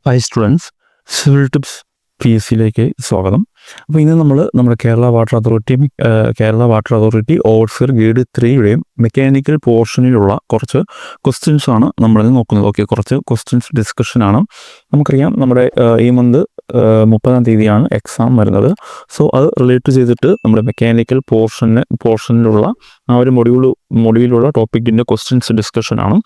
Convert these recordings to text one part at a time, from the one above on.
High students, civil tips PSCയിലേക്ക് സ്വാഗതം. അപ്പോൾ ഇന്ന് നമ്മൾ നമ്മുടെ Kerala water authority overseer grade 3യുടെയും മെക്കാനിക്കൽ പോർഷനിലുള്ള കുറച്ച് ക്വസ്റ്റ്യൻസ് ആണ് നമ്മളിന്ന് നോക്കുന്നത്. ഓക്കെ, കുറച്ച് ക്വസ്റ്റ്യൻസ് ഡിസ്കഷനാണ്. നമുക്കറിയാം നമ്മുടെ ഈ മന്ത് 30-ാം തീയതിയാണ് എക്സാം വരുന്നത്. സോ അത് റിലേറ്റ് ചെയ്തിട്ട് നമ്മുടെ മെക്കാനിക്കൽ പോർഷനിലുള്ള ആ ഒരു മൊഡ്യൂളിലുള്ള ടോപ്പിക്കിൻ്റെ ക്വസ്റ്റ്യൻസ് ഡിസ്കഷനാണ്.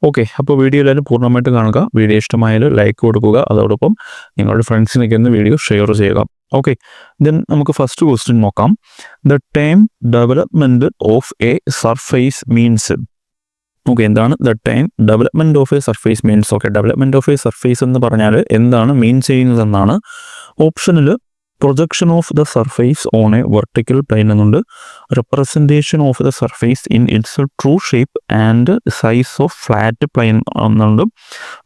ഓക്കെ, അപ്പോൾ വീഡിയോ എല്ലാവരും പൂർണ്ണമായിട്ട് കാണുക. വീഡിയോ ഇഷ്ടമായാലും ലൈക്ക് കൊടുക്കുക. അതോടൊപ്പം നിങ്ങളുടെ ഫ്രണ്ട്സിനൊക്കെ ഒന്ന് വീഡിയോ ഷെയർ ചെയ്യുക. ഓക്കെ, ദെൻ നമുക്ക് ഫസ്റ്റ് ക്വസ്റ്റ്യൻ നോക്കാം. The time development of a surface means. Okay, എന്താണ് the time development of a surface means? Okay, development of a surface എന്ന് പറഞ്ഞാൽ എന്താണ് മീൻ ചെയ്യുന്നതെന്നാണ്. ഓപ്ഷനിൽ projection of the surface on a vertical plane എന്നുണ്ട്. Representation of the surface in its true shape and size of flat plane എന്നുണ്ട്.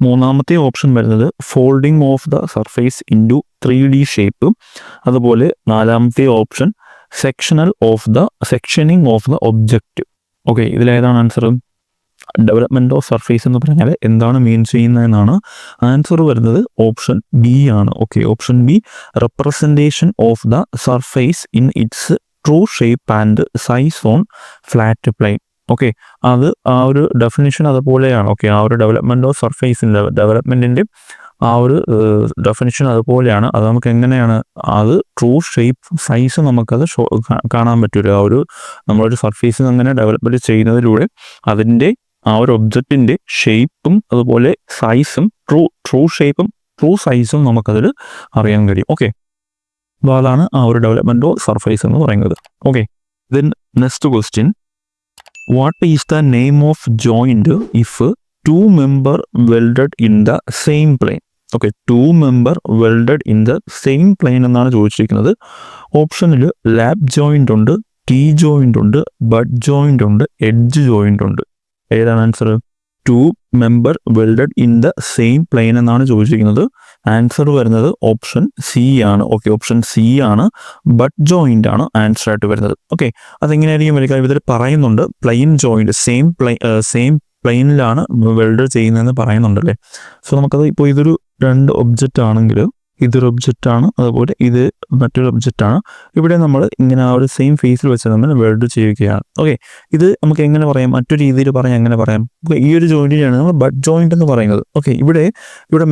മൂന്നാമത്തെ option വരുന്നത് folding of the surface into 3D shape. അതുപോലെ നാലാമത്തെ option sectioning of the object. Okay, ഇതിലേതാണ് answer? Development of surface എന്ന് പറഞ്ഞാൽ എന്താണ് mean ചെയ്യുന്നതെന്നാണ്. ആൻസർ വരുന്നത് ഓപ്ഷൻ ബി ആണ്. Okay, option B representation of the surface in its true shape and size on flat plane. Okay, അത് ആ ഒരു ഡെഫിനിഷൻ അതുപോലെയാണ്. ഓക്കെ, ആ ഒരു ഡെവലപ്മെൻറ്റ് ഓഫ് സർഫേസിൻ്റെ ഡെവലപ്മെൻറ്റിൻ്റെ ആ ഒരു ഡെഫിനിഷൻ അതുപോലെയാണ്. അത് നമുക്ക് എങ്ങനെയാണ് അത് ട്രൂ ഷേപ്പ് സൈസ് നമുക്കത് കാണാൻ പറ്റില്ല. ആ ഒരു നമ്മളൊരു സർഫേസ് അങ്ങനെ ഡെവലപ്മെൻറ്റ് ചെയ്യുന്നതിലൂടെ അതിൻ്റെ ആ ഒരു ഒബ്ജക്റ്റിൻ്റെ ഷേപ്പും അതുപോലെ സൈസും ട്രൂ ഷേപ്പും ട്രൂ സൈസും നമുക്കതിൽ അറിയാൻ കഴിയും. ഓക്കെ, അപ്പോൾ അതാണ് ആ ഒരു ഡെവലപ്മെൻറ്റ് ഓഫ് സർഫേസ് എന്ന് പറയുന്നത്. Okay, then next question. What is the name of joint if 2 member welded in the same plane? Okay, 2 member welded in the same plane എന്നാണ് ചോദിച്ചിരിക്കുന്നത്. ഓപ്ഷനിൽ ലാപ്പ് ജോയിൻ്റ് ഉണ്ട്, ടീ ജോയിൻ്റ് ഉണ്ട്, bud joint ഉണ്ട്, edge joint ഉണ്ട്. ഏതാണ് answer? 2 member welded in the same plane എന്നാണ് ചോദിച്ചിരിക്കുന്നത്. ആൻസർ വരുന്നത് ഓപ്ഷൻ സി ആണ്. ഓക്കെ, ഓപ്ഷൻ സി ആണ്. ബഡ് ജോയിൻ്റ് ആണ് ആൻസർ ആയിട്ട് വരുന്നത്. ഓക്കെ, അതെങ്ങനെയായിരിക്കും വരിക? ഇതിൽ പറയുന്നുണ്ട് പ്ലെയിൻ ജോയിൻ്റ് സെയിം പ്ലെയിനിലാണ് വെൽഡ് ചെയ്യുന്നതെന്ന് പറയുന്നുണ്ടല്ലേ. സോ നമുക്കത് ഇപ്പോൾ ഇതൊരു 2 ഒബ്ജക്റ്റ് ആണെങ്കിൽ ഇതൊരു ഒബ്ജക്റ്റാണ്, അതുപോലെ ഇത് മറ്റൊരു ഒബ്ജക്റ്റാണ്. ഇവിടെ നമ്മൾ ഇങ്ങനെ ആ ഒരു സെയിം ഫേസിൽ വെച്ച് നമ്മൾ വെൽഡ് ചെയ്യുകയാണ്. ഓക്കെ, ഇത് നമുക്ക് എങ്ങനെ പറയാം? മറ്റൊരു രീതിയിൽ പറയാം. എങ്ങനെ പറയാം? ഈ ഒരു ജോയിൻറ്റിനെയാണ് നമ്മൾ ബഡ് ജോയിൻ്റ് എന്ന് പറയുന്നത്. ഓക്കെ, ഇവിടെ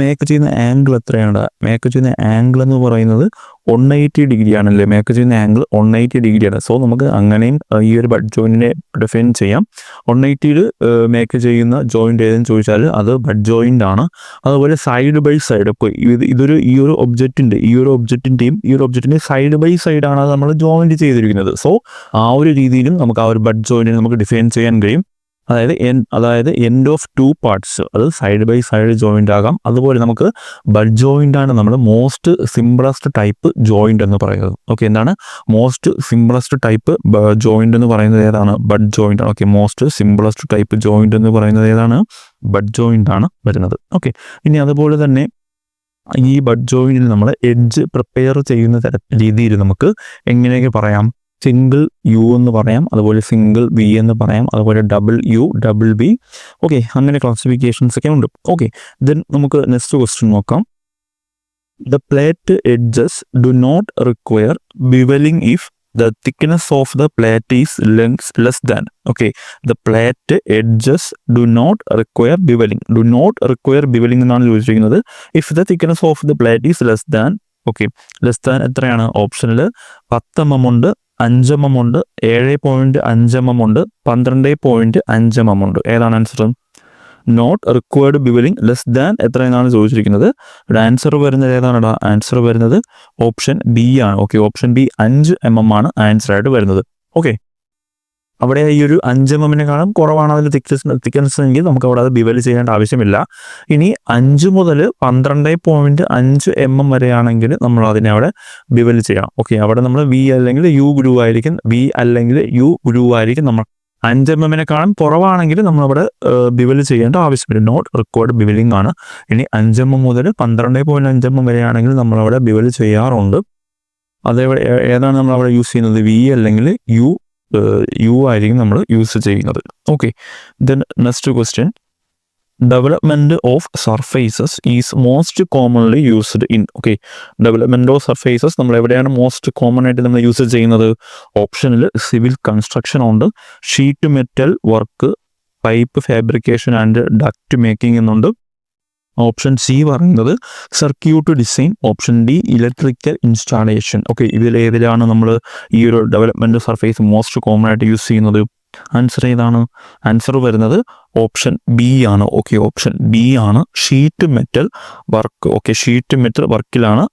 മേക്ക് ചെയ്യുന്ന ആംഗിൾ എത്രയാണ്? മേക്ക് ചെയ്യുന്ന ആംഗിൾ എന്ന് പറയുന്നത് 180 ഡിഗ്രി ആണല്ലേ. മേക്ക് ചെയ്യുന്ന ആംഗിൾ 180 ഡിഗ്രിയാണ്. സോ നമുക്ക് അങ്ങനെയും ഈ ഒരു ബഡ് ജോയിൻറ്റിനെ ഡിഫൈൻ ചെയ്യാം. 180 മേക്ക് ചെയ്യുന്ന ജോയിൻ്റ് ഏതെന്ന് ചോദിച്ചാൽ അത് ബഡ് ജോയിൻ്റ് ആണ്. അതുപോലെ സൈഡ് ബൈ സൈഡ്, ഇപ്പോൾ ഈ ഒരു ഒബ്ജക്റ്റിൻ്റെ സൈഡ് ബൈ സൈഡാണ് അത് നമ്മൾ ജോയിൻറ്റ് ചെയ്തിരിക്കുന്നത്. സോ ആ ഒരു രീതിയിലും നമുക്ക് ആ ഒരു ബഡ് ജോയിൻറ്റിനെ നമുക്ക് ഡിഫൈൻ ചെയ്യാൻ കഴിയും. അതായത് എൻഡ് ഓഫ് 2 പാർട്സ്, അത് സൈഡ് ബൈ സൈഡ് ജോയിൻ്റ് ആകാം. അതുപോലെ നമുക്ക് ബഡ് ജോയിൻ്റ് ആണ് നമ്മൾ മോസ്റ്റ് സിംപിളസ്റ്റ് ടൈപ്പ് ജോയിൻ്റ് എന്ന് പറയുന്നത്. ഓക്കെ, എന്താണ് മോസ്റ്റ് സിംപിളസ്റ്റ് ടൈപ്പ് ജോയിൻ്റ് എന്ന് പറയുന്നത്? ഏതാണ്? ബഡ് ജോയിൻ്റ് ആണ്. Okay, most simplest type joint എന്ന് പറയുന്നത് ഏതാണ്? ബഡ് ജോയിൻ്റ് ആണ് വരുന്നത്. ഓക്കെ, ഇനി അതുപോലെ തന്നെ ഈ ബഡ് ജോയിൻറ്റിൽ നമ്മൾ എഡ്ജ് പ്രിപ്പയർ ചെയ്യുന്ന രീതിയിൽ നമുക്ക് എങ്ങനെയൊക്കെ പറയാം? സിംഗിൾ യു എന്ന് പറയാം, അതുപോലെ സിംഗിൾ ബി എന്ന് പറയാം, അതുപോലെ double U, double B. Okay, അങ്ങനെ ക്ലാസിഫിക്കേഷൻസ് ഒക്കെ ഉണ്ട്. ഓക്കെ, ദെൻ നമുക്ക് നെക്സ്റ്റ് ക്വസ്റ്റ്യൻ നോക്കാം. The plate edges do not require bevelling if the thickness of the plate is less than. Okay, the plate edges do not require beveling. എന്നാണ് ചോദിച്ചിരിക്കുന്നത്. If the thickness of the plate is less than. Okay, less than എത്രയാണ്? ഓപ്ഷനിൽ 10 mm ഉണ്ട്, 5 mm ഉണ്ട്, 7.5 mm ഉണ്ട്, 12.5 mm ഉണ്ട്. ഏതാണ് answer? Not required bevelling less than എത്രയെന്നാണ് ചോദിച്ചിരിക്കുന്നത്. ഇവിടെ ആൻസർ വരുന്നത് ഏതാണ്? ആൻസർ വരുന്നത് ഓപ്ഷൻ ബി ആണ്. ഓക്കെ, ഓപ്ഷൻ ബി 5 mm ആണ് ആൻസർ ആയിട്ട് വരുന്നത്. ഓക്കെ, അവിടെ ഈ ഒരു 5 mm കുറവാണ് അതിൻ്റെ തിക്നെസ് എങ്കിൽ നമുക്ക് അവിടെ അത് ബിവൽ ചെയ്യേണ്ട ആവശ്യമില്ല. ഇനി 5 മുതൽ 12.5 mm വരെയാണെങ്കിൽ നമ്മൾ അതിനെ അവിടെ ബിവൽ ചെയ്യണം. ഓക്കെ, അവിടെ നമ്മൾ വി അല്ലെങ്കിൽ യു ഗ്രൂ ആയിരിക്കും നമ്മൾ 5 mm കുറവാണെങ്കിൽ നമ്മളവിടെ ബിവൽ ചെയ്യേണ്ട ആവശ്യമില്ല. നോട്ട് റിക്വയർഡ് ബിവലിംഗ് ആണ്. ഇനി 5 mm മുതൽ 12.5 mm വരെയാണെങ്കിൽ നമ്മളവിടെ ബിവൽ ചെയ്യാറുണ്ട്. അതേപോലെ ഏതാണ് നമ്മളവിടെ യൂസ് ചെയ്യുന്നത്? വി അല്ലെങ്കിൽ യു ആയിരിക്കും നമ്മൾ യൂസ് ചെയ്യുന്നത്. Okay, then next question. Development of surfaces is most commonly used in. Okay, development of surfaces നമ്മൾ എവിടെയാണ് മോസ്റ്റ് കോമൺ ആയിട്ട് നമ്മൾ യൂസ് ചെയ്യുന്നത്? ഓപ്ഷനിൽ സിവിൽ കൺസ്ട്രക്ഷൻ ഉണ്ട്, sheet metal work, pipe fabrication and duct making എന്നുണ്ട്. ഓപ്ഷൻ സി പറയുന്നത് circuit design, option D electrical installation. Okay, ഇതിലേതിലാണ് നമ്മൾ ഈ ഒരു ഡെവലപ്മെൻറ്റ് സർഫേസ് മോസ്റ്റ് കോമൺ ആയിട്ട് യൂസ് ചെയ്യുന്നത്? ആൻസർ ഏതാണ്? ആൻസർ വരുന്നത് ഓപ്ഷൻ ബി ആണ്. ഓക്കെ, ഓപ്ഷൻ ബി ആണ്, sheet metal work. Okay, sheet metal വർക്കിലാണ്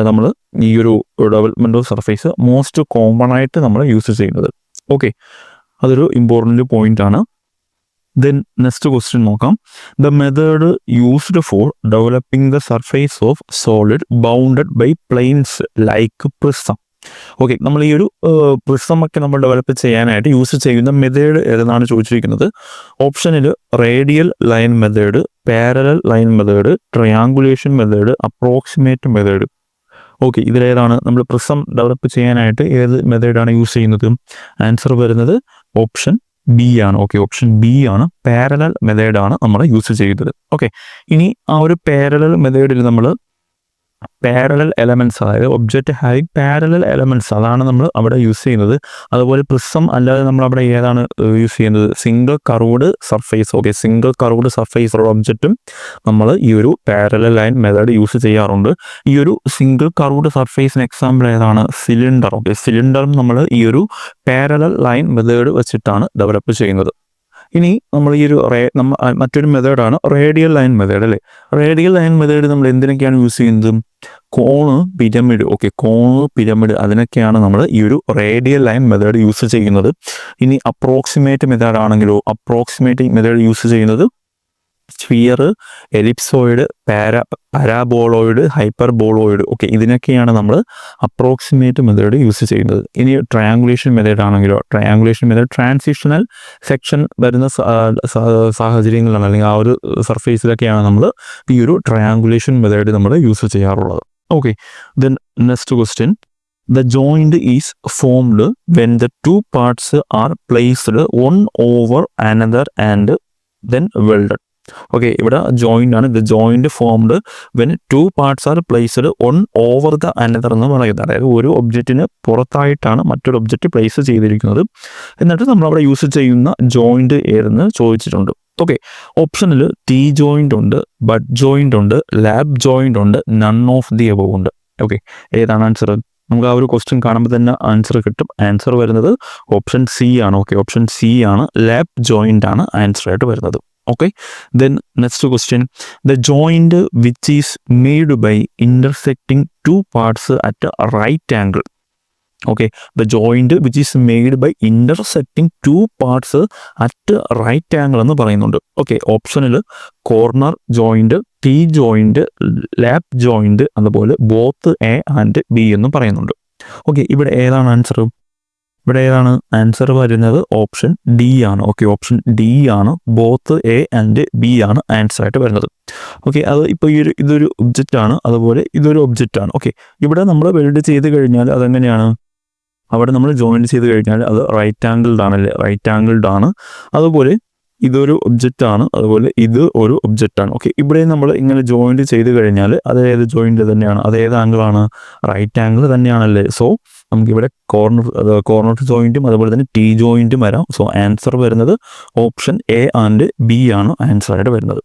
നമ്മൾ ഈ ഒരു development of surface most common ആയിട്ട് നമ്മൾ യൂസ് ചെയ്യുന്നത്. ഓക്കെ, അതൊരു ഇമ്പോർട്ടൻ്റ് പോയിന്റ് ആണ്. ദെൻ നെക്സ്റ്റ് ക്വസ്റ്റ്യൻ നോക്കാം. The method used for developing the surface of solid bounded by plains like prism. Okay, നമ്മൾ ഈ ഒരു പ്രിസം ഒക്കെ നമ്മൾ ഡെവലപ്പ് ചെയ്യാനായിട്ട് യൂസ് ചെയ്യുന്ന മെത്തേഡ് ഏതെന്നാണ് ചോദിച്ചിരിക്കുന്നത്. ഓപ്ഷനിൽ radial line method, parallel line method, triangulation method, approximate method. Okay, ഇതിലേതാണ് നമ്മൾ പ്രിസം ഡെവലപ്പ് ചെയ്യാനായിട്ട് ഏത് മെത്തേഡാണ് യൂസ് ചെയ്യുന്നത്? ആൻസർ വരുന്നത് ഓപ്ഷൻ ബി ആണ്. ഓക്കെ, ഓപ്ഷൻ ബി ആണ്, പാരലൽ മെത്തേഡാണ് നമ്മൾ യൂസ് ചെയ്തത്. ഓക്കെ, ഇനി ആ ഒരു പാരലൽ മെത്തേഡിൽ നമ്മൾ പാരലൽ എലമെൻറ്റ്സ്, അതായത് ഒബ്ജക്റ്റ് ഹാവിങ് പാരലൽ എലമെൻറ്റ്സ്, അതാണ് നമ്മൾ അവിടെ യൂസ് ചെയ്യുന്നത്. അതുപോലെ പ്രിസം അല്ലാതെ നമ്മൾ അവിടെ ഏതാണ് യൂസ് ചെയ്യുന്നത്? Single curved surface. Okay, single curved surface ഉള്ള ഒബ്ജക്റ്റും നമ്മൾ ഈ ഒരു പാരലൽ ലൈൻ മെത്തേഡ് യൂസ് ചെയ്യാറുണ്ട്. ഈ ഒരു സിംഗിൾ കർവ്ഡ് സർഫേസിന് എക്സാമ്പിൾ ഏതാണ്? സിലിണ്ടർ. ഓക്കെ, സിലിണ്ടറും നമ്മൾ ഈ ഒരു പാരലൽ ലൈൻ മെത്തേഡ് വെച്ചിട്ടാണ് ഡെവലപ്പ് ചെയ്യുന്നത്. ഇനി നമ്മൾ ഈ ഒരു മറ്റൊരു മെത്തേഡാണ് റേഡിയൽ ലൈൻ മെത്തേഡ്, അല്ലേ? റേഡിയൽ ലൈൻ മെത്തേഡ് നമ്മൾ എന്തിനൊക്കെയാണ് യൂസ് ചെയ്യുന്നത്? Cone, pyramid. Okay, cone, pyramid, അതിനൊക്കെയാണ് നമ്മൾ ഈ ഒരു റേഡിയൽ ലൈൻ മെത്തേഡ് യൂസ് ചെയ്യുന്നത്. ഇനി അപ്രോക്സിമേറ്റ് മെത്തേഡ് ആണെങ്കിലോ, അപ്രോക്സിമേറ്റ് മെത്തേഡ് യൂസ് ചെയ്യുന്നത് sphere, ellipsoid, paraboloid, hyperboloid. Okay, ഇതിനൊക്കെയാണ് നമ്മൾ അപ്രോക്സിമേറ്റ് മെത്തേഡ് യൂസ് ചെയ്യുന്നത്. ഇനി ട്രയാങ്കുലേഷൻ മെത്തേഡ് ആണെങ്കിലോ, ട്രയാങ്കുലേഷൻ മെത്തേഡ് ട്രാൻസിഷണൽ സെക്ഷൻ വരുന്ന സാഹചര്യങ്ങളിലാണ്, അല്ലെങ്കിൽ ആ ഒരു സർഫേസിലൊക്കെയാണ് നമ്മൾ ഈ ഒരു ട്രയാങ്കുലേഷൻ മെത്തേഡ് നമ്മൾ യൂസ് ചെയ്യാറുള്ളത്. Okay, then next question. The joint is formed when the two parts are placed one over another and then welded. Okay, ഇവിടെ ജോയിൻ്റ് ആണ്. The joint formed when two parts are placed one over the another എന്ന് പറയുന്നത്. അതായത് ഒരു ഒബ്ജക്റ്റിന് പുറത്തായിട്ടാണ് മറ്റൊരു object place ചെയ്തിരിക്കുന്നത്. എന്നിട്ട് നമ്മളവിടെ യൂസ് ചെയ്യുന്ന ജോയിൻ്റ് ഏതെന്ന് ചോദിച്ചിട്ടുണ്ട്. ഓക്കെ, ഓപ്ഷനിൽ ടി ജോയിൻ്റ് ഉണ്ട്, ബഡ് ജോയിൻ്റ് ഉണ്ട്, ലാബ് ജോയിൻ്റ് ഉണ്ട്, നൺ ഓഫ് ദി എബോവ് ഉണ്ട്. ഓക്കെ, ഏതാണ് ആൻസർ? നമുക്ക് ആ ഒരു ക്വസ്റ്റ്യൻ കാണുമ്പോൾ തന്നെ ആൻസർ കിട്ടും. ആൻസർ വരുന്നത് ഓപ്ഷൻ സി ആണ്. ഓക്കെ, ഓപ്ഷൻ സി ആണ്, ലാബ് ജോയിൻ്റ് ആണ് ആൻസർ ആയിട്ട് വരുന്നത്. Okay, then next question. The joint which is made by intersecting two parts at a right angle. Okay, the joint which is made by intersecting two parts at right angle എന്ന് പറയുന്നുണ്ട്. Okay, ഓപ്ഷനിൽ corner joint, T joint, lab joint, അതുപോലെ both A and B എന്നും പറയുന്നുണ്ട്. Okay, ഇവിടെ ഏതാണ് answer? ഇവിടെ ഏതാണ് ആൻസർ വരുന്നത്? ഓപ്ഷൻ ഡി ആണ്. ഓക്കെ, ഓപ്ഷൻ ഡി ആണ്, ബോത്ത് എ ആൻഡ് ബി ആണ് ആൻസർ ആയിട്ട് വരുന്നത്. ഓക്കെ, അത് ഇപ്പോൾ ഇതൊരു ഒബ്ജക്റ്റ് ആണ്, അതുപോലെ ഇതൊരു ഒബ്ജക്റ്റ് ആണ്. ഓക്കെ, ഇവിടെ നമ്മൾ വെൽഡ് ചെയ്ത് കഴിഞ്ഞാൽ അതെങ്ങനെയാണ്? അവിടെ നമ്മൾ ജോയിൻ ചെയ്ത് കഴിഞ്ഞാൽ അത് റൈറ്റ് ആംഗിൾഡ് ആണല്ലേ, റൈറ്റ് ആംഗിൾഡ് ആണ്. അതുപോലെ ഇതൊരു ഒബ്ജക്റ്റ് ആണ്, അതുപോലെ ഇത് ഒരു ഒബ്ജക്റ്റ് ആണ്. ഓക്കെ, ഇവിടെ നമ്മൾ ഇങ്ങനെ ജോയിൻറ്റ് ചെയ്ത് കഴിഞ്ഞാൽ അത് ഏത് ജോയിൻറ്റ് തന്നെയാണ്? അത് ഏത് ആംഗിളാണ്? റൈറ്റ് ആംഗിൾ തന്നെയാണല്ലേ. സോ നമുക്കിവിടെ കോർണർ ജോയിൻറ്റും അതുപോലെ തന്നെ ടി ജോയിൻറ്റും വരാം. സോ ആൻസർ വരുന്നത് ഓപ്ഷൻ എ ആൻഡ് ബി ആണ് ആൻസർ ആയിട്ട് വരുന്നത്.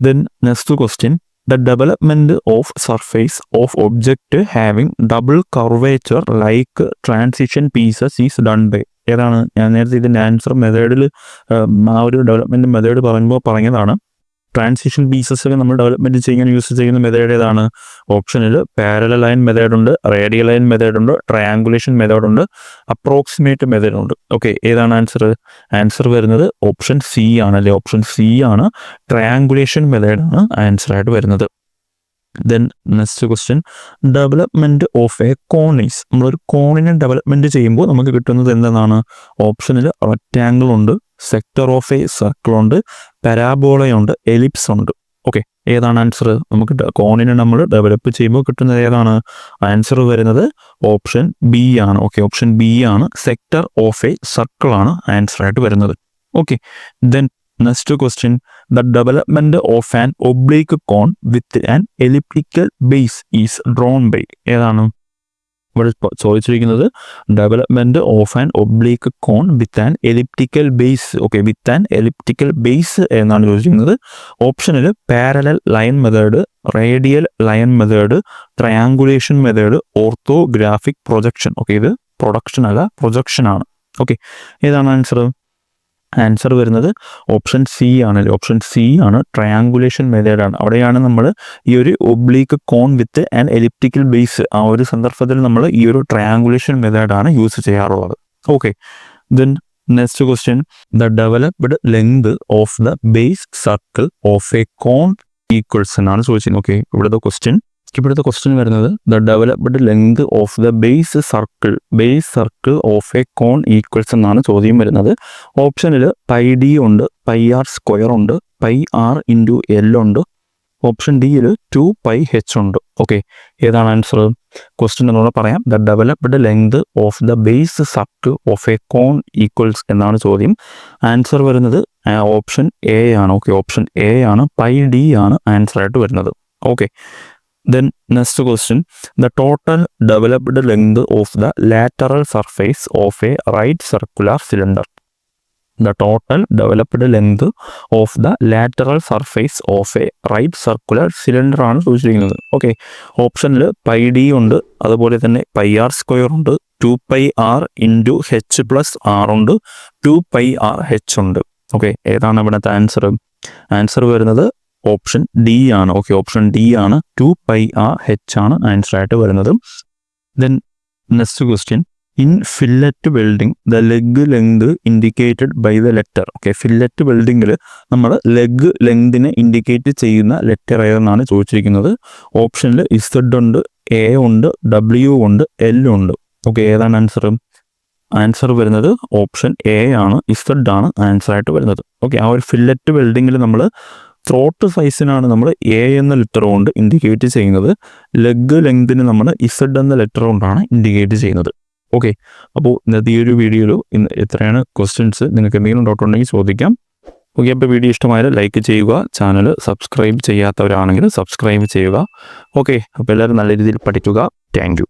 Then next question. The development of surface of object having double curvature like transition pieces is done by. ഏതാണ്? ഞാൻ നേരത്തെ ഇതിൻ്റെ ആൻസർ മെത്തേഡിൽ ആ ഒരു ഡെവലപ്മെൻറ്റ് മെത്തേഡ് പറഞ്ഞതാണ്. ട്രാൻസിഷൻ പീസസ് ഒക്കെ നമ്മൾ ഡെവലപ്മെൻറ്റ് ചെയ്യാൻ യൂസ് ചെയ്യുന്ന മെത്തേഡ് ഏതാണ്? ഓപ്ഷനിൽ പാരലൽ ലൈൻ മെത്തേഡ് ഉണ്ട്, റേഡിയൽ ലൈൻ മെത്തേഡ് ഉണ്ട്, ട്രയാങ്കുലേഷൻ മെത്തേഡ് ഉണ്ട്, അപ്രോക്സിമേറ്റ് മെത്തേഡ് ഉണ്ട്. ഓക്കെ, ഏതാണ് ആൻസർ? ആൻസർ വരുന്നത് ഓപ്ഷൻ സി ആണല്ലേ, ഓപ്ഷൻ സി ആണ്, ട്രയാങ്കുലേഷൻ മെത്തേഡാണ് ആൻസർ ആയിട്ട് വരുന്നത്. Then next question. Development of a cones. നമ്മളൊരു കോണിനെ ഡെവലപ്മെൻറ്റ് ചെയ്യുമ്പോൾ നമുക്ക് കിട്ടുന്നത് എന്താണ്? ഓപ്ഷനിൽ റെക്റ്റാങ്കിൾ ഉണ്ട്, സെക്ടർ ഓഫ് എ സർക്കിൾ ഉണ്ട്, പരാബോളയുണ്ട്, എലിപ്സ് ഉണ്ട്. ഓക്കെ, ഏതാണ് ആൻസർ? നമുക്ക് കോണിനെ നമ്മൾ ഡെവലപ്പ് ചെയ്യുമ്പോൾ കിട്ടുന്നത് ഏതാണ്? ആൻസർ വരുന്നത് ഓപ്ഷൻ ബി ആണ്. ഓക്കെ, ഓപ്ഷൻ ബി ആണ്, സെക്ടർ ഓഫ് എ സർക്കിൾ ആണ് ആൻസർ ആയിട്ട് വരുന്നത്. Okay, then next question the development of an oblique cone with an elliptical base is drawn by. ഏതാണ് ഇവിടെ ചോദിച്ചിരിക്കുന്നത്? Development of an oblique cone with an elliptical base. Okay, with an elliptical base എന്നാണ് ചോദിച്ചിരിക്കുന്നത്. ഓപ്ഷനിൽ parallel line method, radial line method, triangulation method, orthographic projection. Okay, ഇത് production അല്ല, projection ആണ്. Okay, ഏതാണ് ആൻസർ? ആൻസർ വരുന്നത് ഓപ്ഷൻ സി ആണല്ലേ. Option C ആണ്, ട്രയാങ്കുലേഷൻ മെത്തേഡാണ്. അവിടെയാണ് നമ്മൾ ഈ ഒരു oblique cone with and elliptical base, ആ ഒരു സന്ദർഭത്തിൽ നമ്മൾ ഈ ഒരു ട്രയാങ്കുലേഷൻ മെത്തേഡാണ് യൂസ് ചെയ്യാറുള്ളത്. Okay, then next question the developed length of the base circle of a cone equals എന്നാണ് ചോദിച്ചത്. ഓക്കെ, ഇവിടുത്തെ ക്വസ്റ്റ്യൻ വരുന്നത് the developed length of the base circle of a cone equals എന്നാണ് ചോദ്യം വരുന്നത്. ഓപ്ഷനിൽ പൈ ഡി ഉണ്ട്, പൈ ആർ സ്ക്വയർ ഉണ്ട്, പൈ ആർ ഇൻറ്റു എൽ ഉണ്ട്. ഓപ്ഷൻ ഡിയിൽ 2πh ഉണ്ട്. ഓക്കെ, ഏതാണ് ആൻസർ? ക്വസ്റ്റ്യൻ എന്നോട് പറയാം. The developed length of the base circle of a cone equals എന്നാണ് ചോദ്യം. ആൻസർ വരുന്നത് ഓപ്ഷൻ എ ആണ്. ഓക്കെ, ഓപ്ഷൻ എ ആണ്, പൈ ഡി ആണ് ആൻസർ ആയിട്ട് വരുന്നത്. Okay, then next question the total developed length of the lateral surface of a right circular cylinder. The total developed length of the lateral surface of a right circular cylinder ആണ് ചോദിച്ചിരിക്കുന്നത്. Okay, ഓപ്ഷനിൽ pi D ഉണ്ട്, അതുപോലെ തന്നെ pi R square ഉണ്ട്, 2πr into h plus R ഉണ്ട്, 2πrh ഉണ്ട്. Okay, ഏതാണ് ഇവിടുത്തെ ആൻസർ? ആൻസർ വരുന്നത് ഓപ്ഷൻ ഡി ആണ്. ഓക്കെ, ഓപ്ഷൻ ഡി ആണ്, 2πrh ആണ് ആൻസർ ആയിട്ട് വരുന്നത്. Then next question in fillet welding the leg length indicated by the letter. Okay, fillet വെൽഡിങ്ങിൽ നമ്മൾ ലെഗ് ലെങ്തിനെ ഇൻഡിക്കേറ്റ് ചെയ്യുന്ന ലെറ്റർ ഏതെന്നാണ് ചോദിച്ചിരിക്കുന്നത്. ഓപ്ഷനിൽ ഇസഡ് ഉണ്ട്, എ ഉണ്ട്, ഡബ്ല്യു ഉണ്ട്, എൽ ഉണ്ട്. ഓക്കെ, ഏതാണ് ആൻസർ? ആൻസർ വരുന്നത് ഓപ്ഷൻ എ ആണ്, ഇസഡ് ആണ് ആൻസർ ആയിട്ട് വരുന്നത്. ഓക്കെ, ആ ഒരു ഫില്ലറ്റ് വെൽഡിങ്ങിൽ നമ്മൾ ത്രോട്ട് സൈസിനാണ് നമ്മൾ എ എന്ന ലെറ്റർ കൊണ്ട് ഇൻഡിക്കേറ്റ് ചെയ്യുന്നത്. ലെഗ് ലെങ്തിന് നമ്മൾ ഇസഡ് എന്ന ലെറ്റർ കൊണ്ടാണ് ഇൻഡിക്കേറ്റ് ചെയ്യുന്നത്. ഓക്കെ, അപ്പോൾ ഇന്നത്തെ ഈ ഒരു വീഡിയോയിൽ എത്രയാണ് ക്വസ്റ്റ്യൻസ്? നിങ്ങൾക്ക് എന്തെങ്കിലും ഡൗട്ട് ഉണ്ടെങ്കിൽ ചോദിക്കാം. ഓക്കെ, അപ്പോൾ വീഡിയോ ഇഷ്ടമായാൽ ലൈക്ക് ചെയ്യുക, ചാനൽ സബ്സ്ക്രൈബ് ചെയ്യാത്തവരാണെങ്കിൽ സബ്സ്ക്രൈബ് ചെയ്യുക. ഓക്കെ, അപ്പോൾ എല്ലാവരും നല്ല രീതിയിൽ പഠിക്കുക. Thank you.